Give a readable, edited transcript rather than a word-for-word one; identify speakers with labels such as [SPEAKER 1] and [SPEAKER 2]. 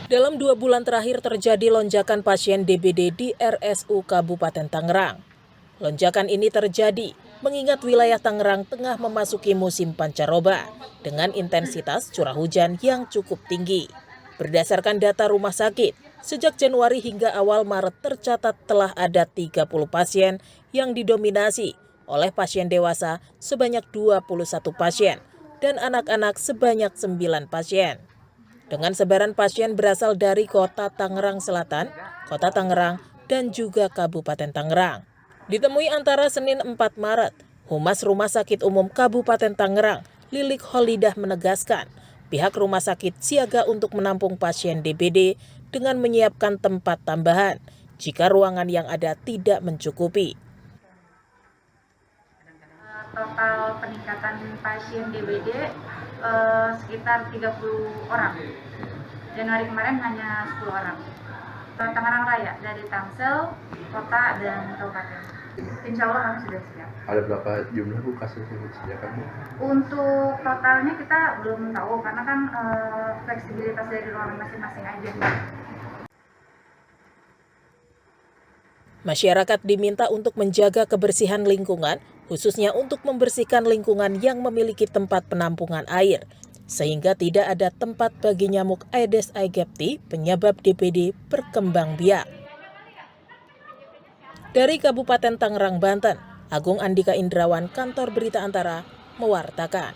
[SPEAKER 1] Dalam 2 bulan terakhir terjadi lonjakan pasien DBD di RSU Kabupaten Tangerang. Lonjakan ini terjadi mengingat wilayah Tangerang tengah memasuki musim pancaroba dengan intensitas curah hujan yang cukup tinggi. Berdasarkan data rumah sakit, sejak Januari hingga awal Maret tercatat telah ada 30 pasien yang didominasi oleh pasien dewasa sebanyak 21 pasien dan anak-anak sebanyak 9 pasien. Dengan sebaran pasien berasal dari Kota Tangerang Selatan, Kota Tangerang, dan juga Kabupaten Tangerang. Ditemui antara Senin 4 Maret, Humas Rumah Sakit Umum Kabupaten Tangerang, Lilik Holidah menegaskan, pihak rumah sakit siaga untuk menampung pasien DBD dengan menyiapkan tempat tambahan jika ruangan yang ada tidak mencukupi.
[SPEAKER 2] Total peningkatan pasien DBD sekitar 30 orang. Januari kemarin hanya 10 orang. Tangerang Raya dari Tangsel, kota dan kabupaten. Insya Allah kami sudah siap.
[SPEAKER 3] Ada berapa jumlah Bu kasus yang disediakan Bu?
[SPEAKER 2] Untuk totalnya kita belum tahu karena kan fleksibilitas dari ruangan masing-masing aja.
[SPEAKER 1] Masyarakat diminta untuk menjaga kebersihan lingkungan, khususnya untuk membersihkan lingkungan yang memiliki tempat penampungan air, sehingga tidak ada tempat bagi nyamuk Aedes aegypti penyebab DBD berkembang biak. Dari Kabupaten Tangerang, Banten, Agung Andika Indrawan, Kantor Berita Antara, mewartakan.